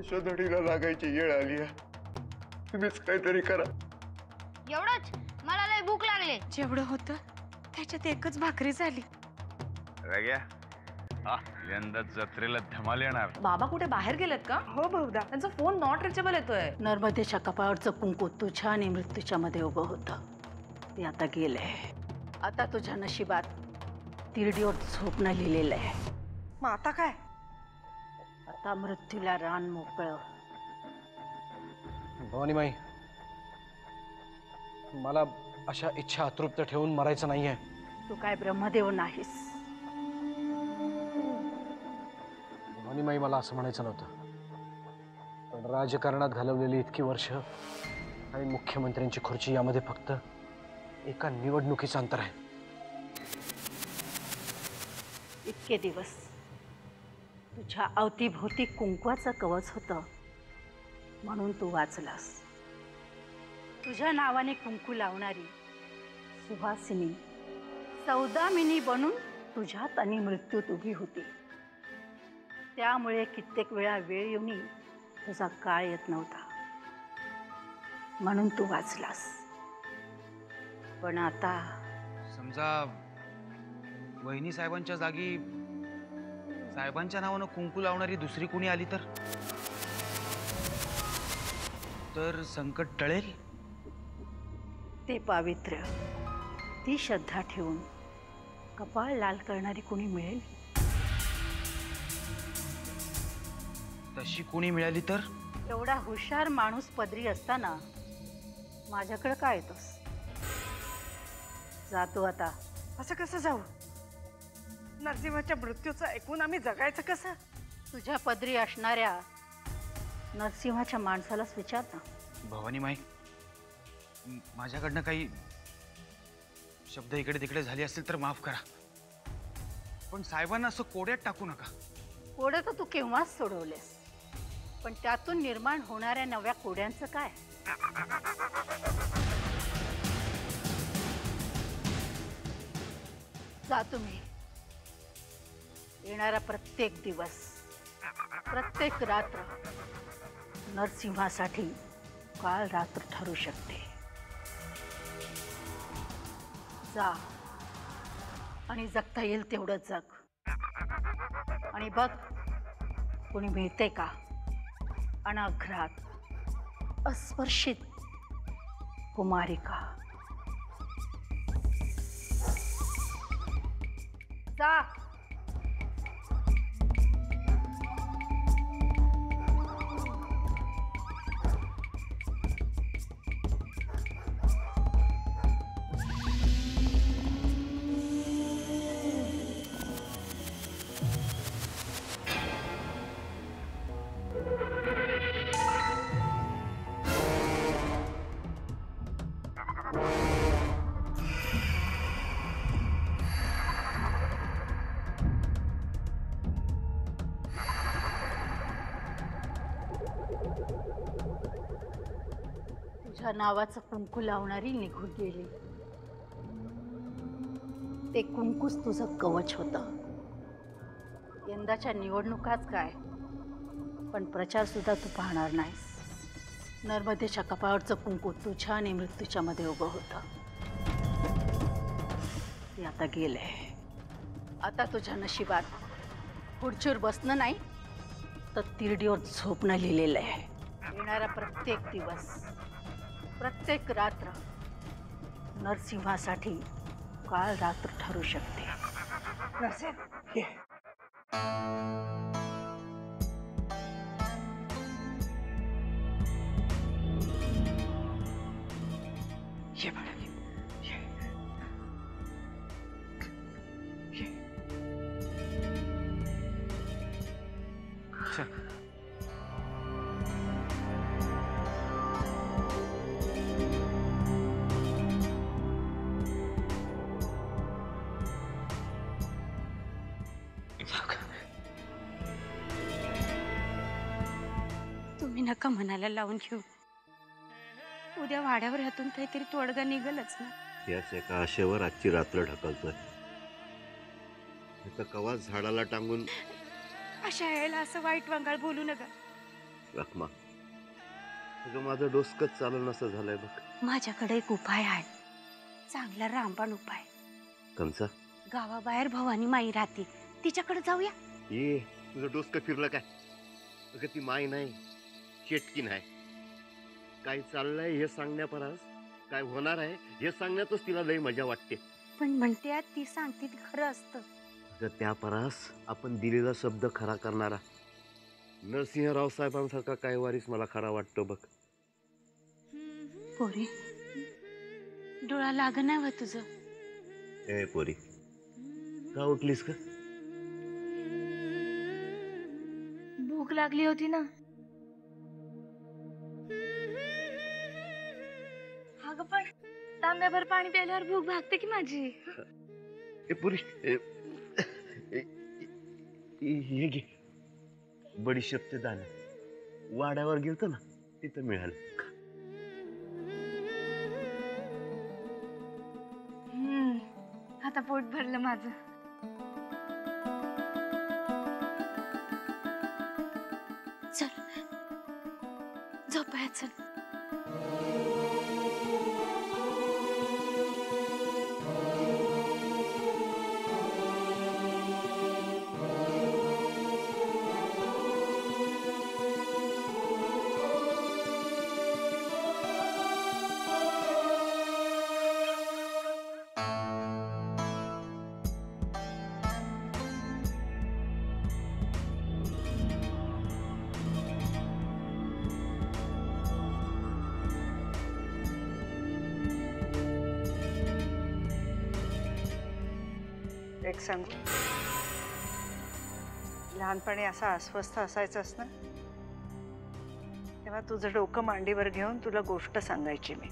यशोधडीला लागायची वेळ आली आहे. तुम्हीच काहीतरी करा. एवढंच? मला लय भूक लागली. जेवढं होतं त्याच्यात एकच भाकरी झाली. रग्या यंदा जत्रेला धमाल येणार. बाबा कुठे बाहेर गेलेत का? हो बहुधा, त्यांचा फोन नॉट रिचेबल येतोय. नर्मदेच्या कपाळावरचं कुंकू तुझ्या आणि मृत्यूच्या मध्ये उभं होतं, ते आता गेलंय. आता तुझ्या नशिबात तिरडीवर झोपणं लिहिलेलं आहे. मग आता काय? आता मृत्यूला रान मोकळं. भवानीमाई, मला अशा इच्छा अतृप्त ठेवून मरायचं नाहीये. तू काय ब्रह्मदेव नाहीस. भवानीमाई, मला असं म्हणायचं नव्हतं, पण राजकारणात घालवलेली इतकी वर्ष आणि मुख्यमंत्र्यांची खुर्ची यामध्ये फक्त एका निवडणुकीचं अंतर आहे. इतके दिवस तुझ्या अवतीभोवती कुंकवाचं कवच होतं म्हणून तू वाचलास. तुझ्या नावाने कुंकू लावणारी सुहासिनी सौदामिनी बनून तुझ्यात आणि मृत्यूत उभी होती. त्यामुळे कित्येक वेळा वेळ येऊनही तुझा काळ येत नव्हता म्हणून तू वाचलास. पण आता समजा वहिनी साहेबांच्या जागी साहेबांच्या नावानं कुंकू लावणारी दुसरी कोणी आली तर संकट टळेल. ते पावित्र्य, ती श्रद्धा ठेवून कपाळ लाल करणारी कोणी मिळेल? तशी कोणी मिळाली तर? एवढा हुशार माणूस पदरी असताना माझ्याकडे काय येतोस? जातो आता. असं कसं जाऊ? नरसिंहाच्या मृत्यूचं ऐकून आम्ही जगायचं कसं? तुझ्या पदरी असणाऱ्या नरसिंहाच्या माणसालाच विचार ना. भवानीमाई, माझ्याकडनं काही शब्द इकडे तिकडे झाले असतील तर माफ करा, पण साहेबांना असं कोड्यात टाकू नका. कोडं तर तू केव्हाच सोडवलेस, पण त्यातून निर्माण होणाऱ्या नव्या कोड्यांचं काय? जा तुम्ही. येणारा प्रत्येक दिवस, प्रत्येक रात्र नरसिंहासाठी काळ रात्र ठरू शकते. जा आणि जगता येईल तेवढं जग. आणि बघ कोणी मिळते का अनाघ्रात अस्पर्शित कुमारिका. जा. तुझ्या नावाचं कुंकू लावणारी निघून गेली. ते कुंकूच तुझं कवच होतं. यंदाच्या निवडणुकाच काय, पण प्रचार सुद्धा तू पाहणार नाहीस. नर्मदेच्या कपाळावरचं कुंकू तुझ्या आणि मृत्यूच्या मध्ये उभं होतं, ते आता गेलंय. आता तुझ्या नशिबात खुर्चीवर बसणं नाही तर तिरडीवर झोपणं लिहिलेलं आहे. येणारा प्रत्येक दिवस, प्रत्येक रात्र नरसिंहासाठी काळ रात्र ठरू शकते. ये बाळा, ये. तुम्ही नका मनाला लावून घेऊ. उद्या वाड्यावर हातून काहीतरी तोडगा निघलच ना. याच एका आशेवर आजची रात्र ढकलतोय. कवा झाडाला टांगून अशा वेळेला असं वाईट वंगाळ बोलू नका. रखमा, अगं माझं डोसकंच चाललं नसं झालंय बघ. माझ्याकडे एक उपाय आहे, चांगला रामबाण उपाय. कंचा गावाबाहेर भवानी माई राहते, तिच्याकडे जाऊया. ये तुझं डोसकं फिरलं काय? अगं ती माय नाही, शेटकी नाही. काय चाललंय हे सांगण्यापरास काय होणार आहे हे सांगण्यातच तिला लई मजा वाटते. पण म्हणते ती सांगते ते खरं असतं. अगं त्या परास आपण दिलेला शब्द खरा करणारा नरसिंहराव साहेबांसारखा काय वारीस मला खरा वाटतो बघ. पोरी, डोळा लाग नाही व तुझं. ए पोरी, का उठलीस का? भूक लागली होती ना. अगं पण तांब्याभर पाणी प्यायल्यावर भूक भागते की माझी. ए पुरी, हे घे बडीशेप ते दाणे वाड्यावर गेलतो ना तिथं मिळालं. आता पोट भरलं माझं. चल झोपाया चल. एक सांगू, लहानपणी असा अस्वस्थ असायचंस ना, तेव्हा तुझं डोकं मांडीवर घेऊन तुला गोष्ट सांगायची मी.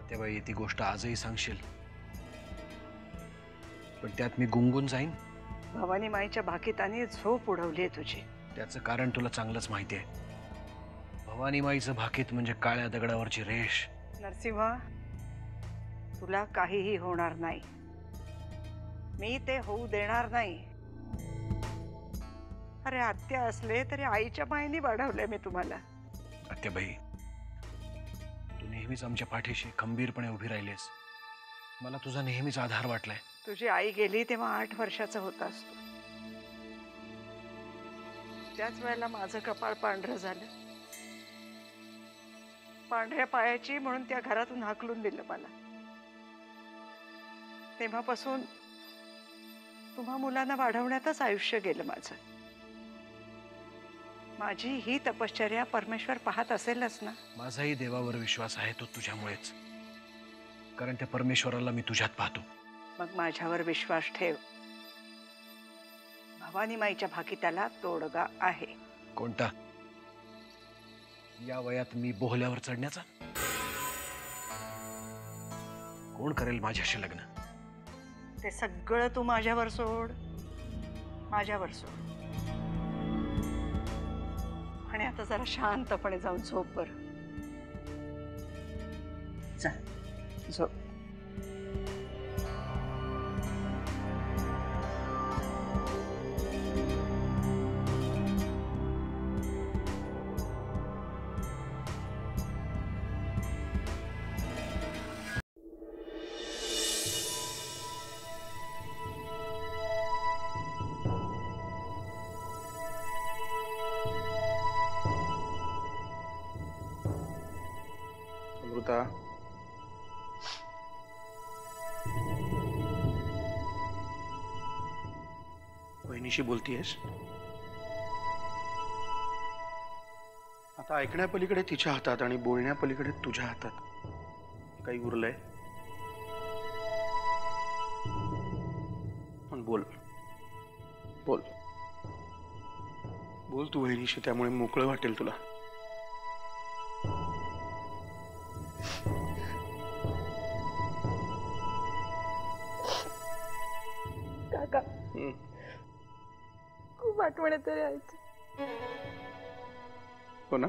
तेव्हा ती गोष्ट आजही सांगशील, पण त्यात मी गुंगून जाईन. भवानी माईच्या भाकिताने झोप उडवली आहे तुझी. त्याचं कारण तुला चांगलंच माहिती आहे. भवानी माईचं भाकीत म्हणजे काळ्या दगडावरची रेष. नरसिंह, तुला काहीही होणार नाही. मी ते होऊ देणार नाही. अरे आत्या असले तरी आईच्या मायेने वाढवलंय मी तुम्हाला. आत्याबाई, तू नेहमीच आमच्या पाठीशी खंबीरपणे उभी राहिलीस. मला तुझा नेहमीच आधार वाटलाय. तुझी आई गेली तेव्हा 8 वर्षाचा होतास तू. त्याच वेळेला माझं कपाळ पांढरं झालं. पांढऱ्या पायाची म्हणून त्या घरातून हाकलून दिलं मला. तेव्हापासून तुम्हा मुलांना वाढवण्यातच आयुष्य गेलं माझं. माझी ही तपश्चर्या परमेश्वर पाहत असेलच ना. माझाही देवावर विश्वास आहे, तो तुझ्यामुळेच. कारण त्या परमेश्वराला मी तुझ्यात पाहतो. मग माझ्यावर विश्वास ठेव. भवानी माईच्या भाकिताला तोडगा आहे. कोणता? या वयात मी बोहल्यावर चढण्याचा? कोण करेल माझ्याशी लग्न? ते सगळं तू माझ्यावर सोड, माझ्यावर सोड. आणि आता जरा शांतपणे जाऊन झोप बर. जा झोप. अमृता, वहिनीशी बोलतीयस? आता ऐकण्यापलीकडे तिच्या हातात आणि बोलण्यापलीकडे तुझ्या हातात काही उरलंय? पण बोल बोल बोल तू वहिनीशी, त्यामुळे मोकळं वाटेल तुला. काका, खूप आठवण येते रे आईची. हो ना?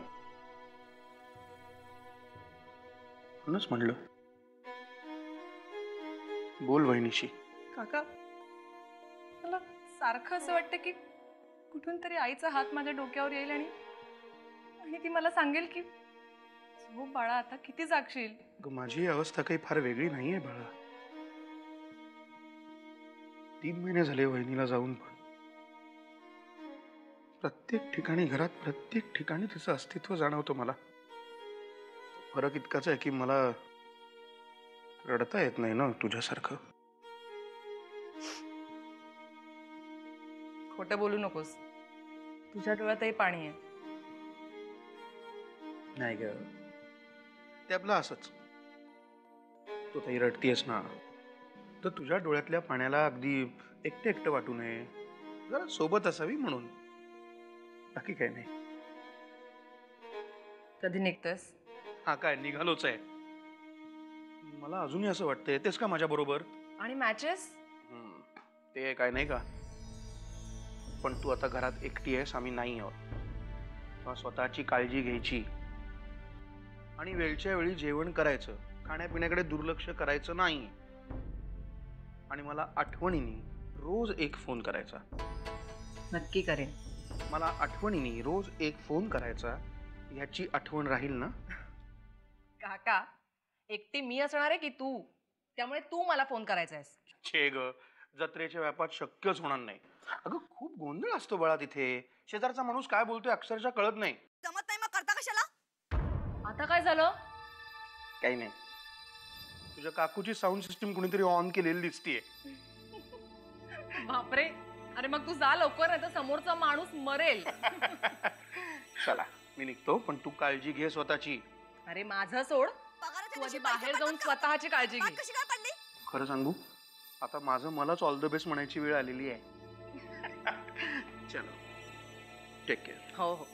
म्हणूनच म्हणलं बोल वहिनीशी. काका, मला सारखं असं वाटतं की कुठून तरी आईचा हात माझ्या डोक्यावर येईल आणि आणि ती मला सांगेल की झोप बाळा, आता किती जागशील. माझी अवस्था काही फार वेगळी नाहीये बाळा. 3 महिने झाले वहिनीला जाऊन, पण प्रत्येक ठिकाणी, घरात प्रत्येक ठिकाणी तिचं अस्तित्व जाणवतं मला. फरक इतकाच आहे की मला रडता येत नाही ना तुझ्यासारखं. खोटं बोलू नकोस, तुझ्या डोळ्यातही पाणी आहे. नाही ग, ते आपलं असंच. तू काही रडतीयस ना, तर तुझ्या डोळ्यातल्या पाण्याला अगदी एकटं एकटं वाटू नये, जरा सोबत असावी म्हणून. बाकी काही नाही. कधी निघतोस? हा काय, निघालोच आहे. मला अजूनही असं वाटतं, येतेस का माझ्या बरोबर? आणि मॅचेस? ते काय नाही का, पण तू आता घरात एकटी आहेस, आम्ही नाही आहोत. तेव्हा स्वतःची काळजी घ्यायची आणि वेळच्या वेळी जेवण करायचं, खाण्यापिण्याकडे दुर्लक्ष करायचं नाही. आणि मला आठवणीने रोज एक फोन करायचा. नक्की करेन. मला आठवणीने रोज एक फोन करायचा, ह्याची आठवण राहील ना? काका, एकटी मी असणार आहे की तू? त्यामुळे तू मला फोन करायचा आहेस. छे ग, जत्रेच्या व्यापात शक्यच होणार नाही. अगं खूप गोंधळ असतो बाळा तिथे. शेजारचा माणूस काय बोलतोय अक्षरशः कळत नाही. जमत नाही मग करता कशाला? आता काय झालं? काही नाही. तुझ्या काकूची साऊंड सिस्टीम कुणीतरी ऑन केलेली दिसतीये. बापरे, अरे मग तू जा लवकर, नाही तर समोरचा माणूस मरेल. चला मी निघतो, पण तू काळजी घे स्वतःची. अरे माझं सोड, तू आधी बाहेर जाऊन स्वतःची काळजी घे. कशी काय पडली? खरं सांगू, आता माझं मलाच ऑल द बेस्ट म्हणायची वेळ आलेली आहे. चलो, टेक केअर. हो हो.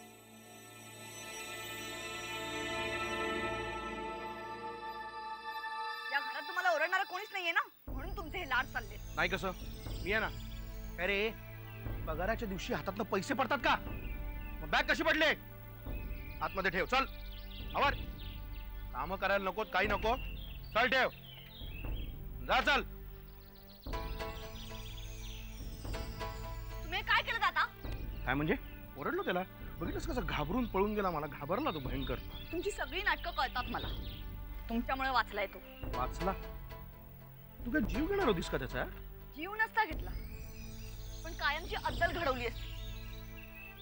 या घरात तुम्हाला ओरडणारा कोणीच नाहीये ना, म्हणून तुमचे हे लाड चालले. नाही कसं, मी आहे ना. अरे पगाराच्या दिवशी हातातनं पैसे पडतात का? बॅग कशी पडले? आतमध्ये ठेव. चल आवर. काम करायला नको, काही नको. चल ठेव, जा. चल. तुम्ही काय केलं आता? काय म्हणजे? ओरडलो त्याला. बघितलंस कसं घाबरून पळून गेला. मला घाबरला तो भयंकर. तुमची सगळी नाटकं कळतात मला. तुमच्यामुळे वाचलाय तो. वाचला? तू काय जीव घेणार होतीस का त्याचा? जीव नसता घेतला, पण कायमची अद्दल घडवली असती.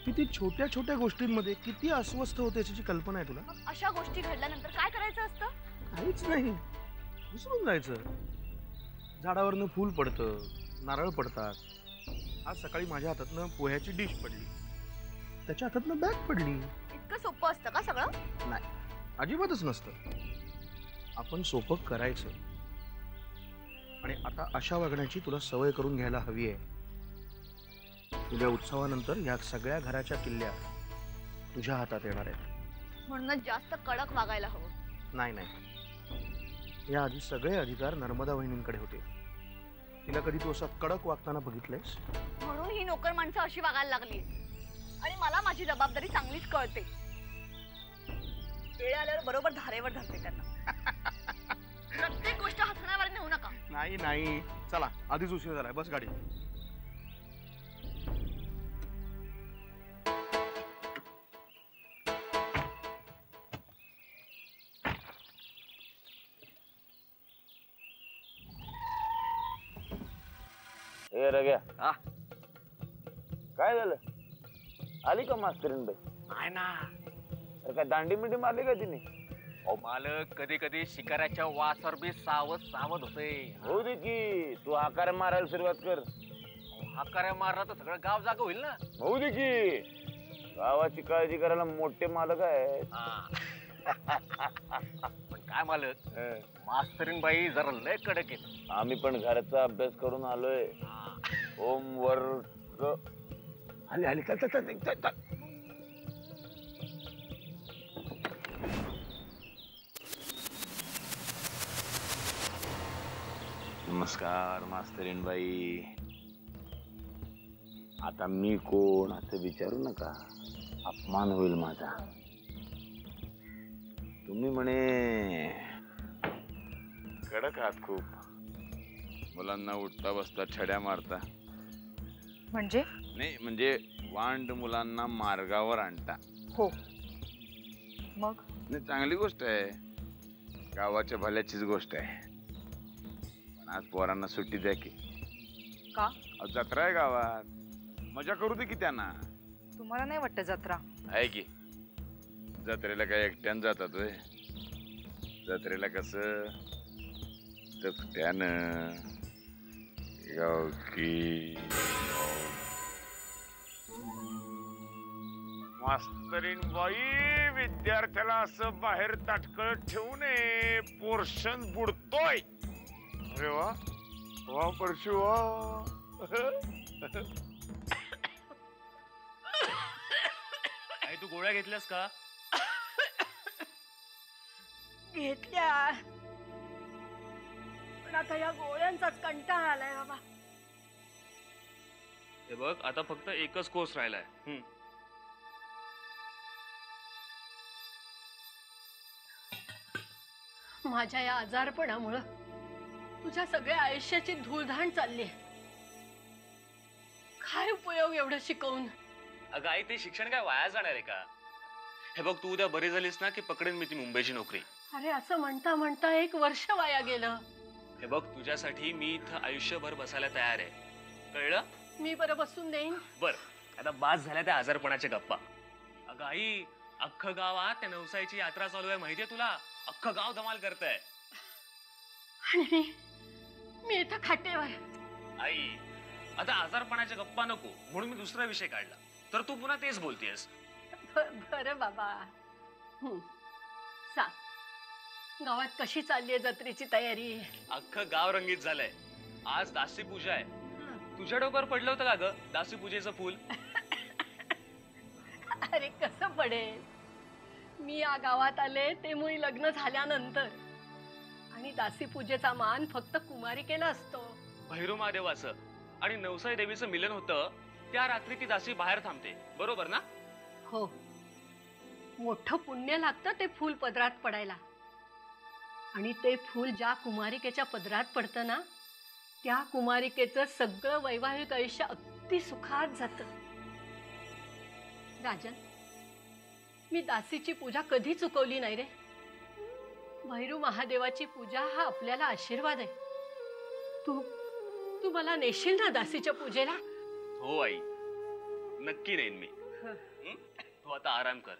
किती छोट्या छोट्या गोष्टींमध्ये किती अस्वस्थ होते याची कल्पना आहे तुला? मग अशा गोष्टी घडल्यानंतर काय करायचं असतं? काहीच नाही, विसरून जायचं. झाडावरनं फूल पडतं, नारळ पडतात. आज सकाळी माझ्या हातातनं पोह्याची डिश पडली, त्याच्या हातातनं बॅग पडली. इतकं सोपं असतं का सगळं? नाही, अजिबातच नसतं. आपण सोपं करायचं. आणि आता अशा वागण्याची तुला सवय करून घ्यायला हवी आहे. उद्या उत्सवानंतर या सगळ्या घराच्या किल्ल्या तुझ्या हातात येणार आहेत. म्हणूनच जास्त कडक वागायला हवं. नाही, या आधी सगळे अधिकार नर्मदा वहिनींकडे होते. तिला कधी तू असं कडक वागताना बघितलंयस? म्हणून ही नोकर माणसं अशी वागायला लागली. आणि मला माझी जबाबदारी चांगलीच कळते. वेळ आल्यावर बरोबर धारेवर धरते त्यांना. प्रत्येक गोष्ट हसण्यावर नेऊ नका. नाही, चला आधीच उशीर झालाय, बस गाडी. हे रग्या, काय झालं? आली का मास्तरीन बाई? नाही ना. अरे काय दांडी मिंडी मारली का तिने? अहो मालक, कधी कधी शिकाऱ्याच्या वासावर बी सावध होते. होऊ दे की, तू हाकार मारायला सुरुवात कर. हाकाऱ्या मारला तर सगळं गाव जागा होईल ना. होऊ दे की, गावाची काळजी करायला मोठे मालक आहेत. पण काय मालक, मास्तरीन बाई जरा लय कडक आहेत. आम्ही पण घराचा अभ्यास करून आलोय. होमवर्क आली चल. नमस्कार मास्तरीन बाई. आता मी कोण असं विचारू नका, अपमान होईल माझा. तुम्ही म्हणे कडक आहात खूप, मुलांना उठता बसता छड्या मारता. म्हणजे? नाही म्हणजे वांड मुलांना मार्गावर आणता. हो, मग नाही, चांगली गोष्ट आहे, गावाच्या भल्याचीच गोष्ट आहे. पण आज पोरांना सुट्टी द्या की. का? आज जत्रा आहे गावात, मजा करू दे की त्यांना. तुम्हाला नाही वाटत जत्रा? आहे की, जत्रेला काय एकट्यानं जातात होय? जत्रेला कसं एकट्यानं गावकी मास्तरीन बाई विद्यार्थ्याला असं बाहेर ताटकळत ठेवू नये, पोर्शन बुडतोय. अरे वा वा परशु वा. आई तू गोळ्या घेतल्यास का? घेतल्या, पण आता या गोळ्यांचाच कंटाळा आलाय बाबा. हे बघ आता फक्त एकच कोर्स राहिलाय. माझ्या या आजारपणामुळं तुझ्या सगळ्या आयुष्याची धूळधाण चालली. काय उपयोग एवढं शिकवून? अगं आई ते शिक्षण काय वाया जाणार आहे का? हे बघ तू उद्या बरी झालीस ना की पकडेन मी ती मुंबईची नोकरी. अरे असं म्हणता म्हणता 1 वर्ष वाया गेलं. हे बघ तुझ्यासाठी मी इथं आयुष्यभर बसायला तयार आहे, कळलं? मी बरं बसून देईन. बर आता बास झाल्या त्या आजारपणाच्या गप्पा. अगं आई अख्खं गावात त्या नवसाईची यात्रा चालू आहे माहितीये तुला? अख्खं गाव धमाल करतंय. आणि मी इथं खाटेवर. आई आता आजारपणाच्या गप्पा नको म्हणून मी दुसरा विषय काढला, तर तू पुन्हा तेच बोलतेस. बरं बाबा, सांग गावात कशी चाललीये जत्रेची तयारी? अख्खं गाव रंगीत झालंय. आज दासी पूजा आहे. तुझ्या डोक्यावर पडलं होतं का ग दासी पूजेचं फूल? अरे कसं पडेल, मी या गावात आले ते मुळी लग्न झाल्यानंतर, आणि दासी पूजेचा मान फक्त कुमारिकेला असतो. भैरू महादेवाचं आणि नवसाई देवीचं मिलन होतं त्या रात्री ती दासी बाहेर थांबते, बरोबर ना? हो, मोठं पुण्य लागतं ते फूल पदरात पडायला. आणि ते फूल ज्या कुमारिकेच्या पदरात पडतं ना, त्या कुमारिकेचं सगळं वैवाहिक आयुष्य अगदी सुखात जातं. राजन, मी दासीची पूजा कधी चुकवली नाही रे. भैरू महादेवाची पूजा हा आपल्याला आशीर्वाद आहे. तू मला नेशील ना दासीच्या पूजेला? हो आई, नक्की नेईन मी. तू आता आराम कर.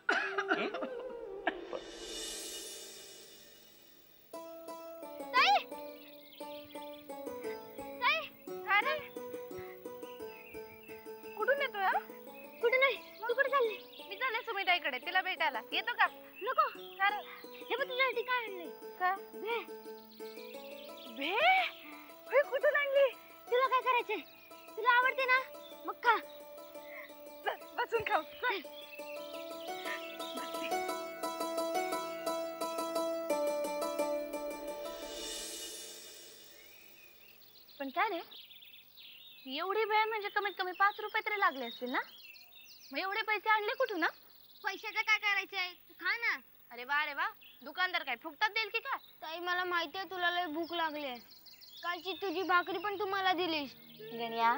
कुठून येतोय? कुठे नाही, तू कुठे चालली? मी चालले सुमिताईकडे, तिला भेटायला. येतो का? नको. हे बघ तुझ्यासाठी काय आणलंय. का? भे. भे? हे कुठून आणली? तुला काय करायचंय? तुला आवडते ना, मग खा. बसून खाऊ. पण काय रे, एवढी वेळ म्हणजे कमीत कमी 5 रुपये तरी लागले असतील ना? मग एवढे पैसे आणले कुठून ना? पैशाचं काय करायचंय, तू खा ना. अरे वा रे वा, दुकानदार काय फुकटात देईल की काय? ताई मला माहिती आहे तुला लय भूक लागली आहे. कालची तुझी भाकरी पण तू मला दिलीस. गण्या,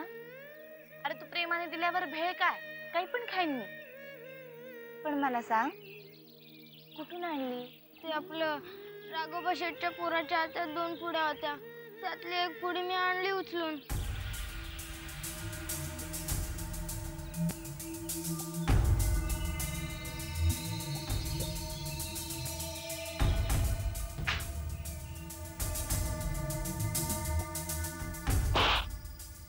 अरे तू प्रेमाने दिल्यावर भेळ काय, काही पण खाईन मी. पण मला सांग, कुठून आणली? ते आपलं राघोबा शेठच्या पोराच्या हातात 2 पुड्या होत्या, त्यातली 1 पुडी मी आणली उचलून.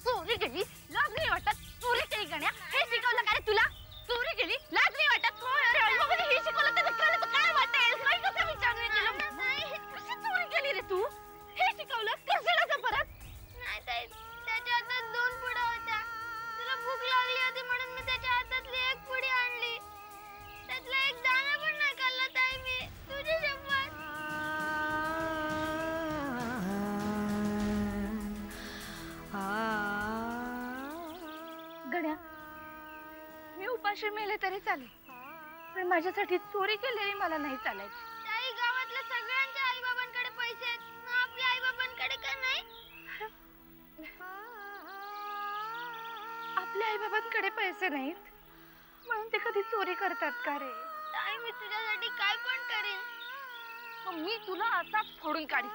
चोरी केली, लाज नाही वाटत? चोरी केली गण्या, हे शिकवलं का रे तुला? चोरी केली, लाज नाही वाटत? हे शिकवलं तर विचारलं तर काय वाटेल? नाही कसं विचारलं केलं? कशी चोरी केली रे तू? हे शिकवलं कशाला का परत? नाही ताई, त्याच्या हातात 2 पुड्या होत्या. तुला भूक लागली होती म्हणून मी त्याच्या हातातली 1 पुडी आणली. त्यातला 1 दाणा पण नाही खाल्ला ताई मी, तुझी शपथ. गण्या, मी उपाशी मेले तरी चालेल, पण माझ्यासाठी चोरी केलेली मला नाही चालायची. ताई, गावातल्या सगळ्यांच्या आईबाबांकडे पैसे आहेत, आपल्या आईबाबांकडे का नाही? आपल्या आईबाबांकडे पैसे नाहीत म्हणून ते कधी चोरी करतात का रे? ताई मी तुझ्यासाठी काय पण करेन. मग मी तुला असाच फोडून काढीन.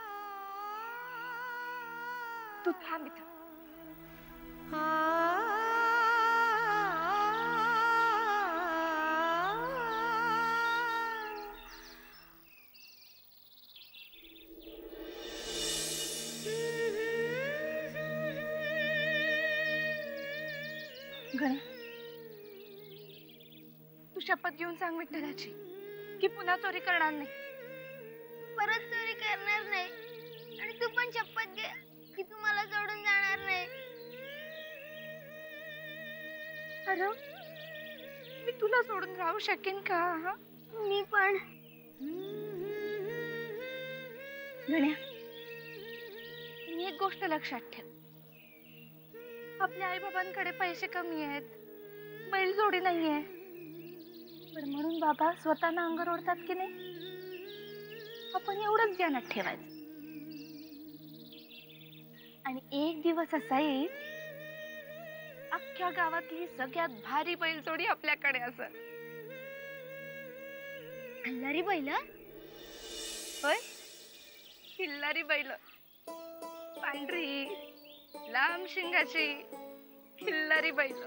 तू थांब इथं. गणे, तू शपथ घेऊन सांग विठ्ठलाची की पुन्हा चोरी करणार नाही. परत चोरी करणार नाही. आणि तू पण शपथ घे की तू मला सोडून जाणार नाही. अरे मी तुला सोडून राहू शकेन का? हा? मी पण. गण्या, मी एक गोष्ट लक्षात ठेव. आपल्या आई बाबांकडे पैसे कमी आहेत, बैलजोडी नाहीये, पण म्हणून बाबा स्वतःना अंगावर ओढतात की नाही, आपण एवढंच ध्यानात ठेवायचं. आणि एक दिवस असा येईल अख्ख्या गावातली सगळ्यात भारी बैलजोडी आपल्याकडे असेल. खिल्लारी बैल? होय, खिल्लारी बैल. पांढरी लांब शिंगाची खिल्लारी बैल.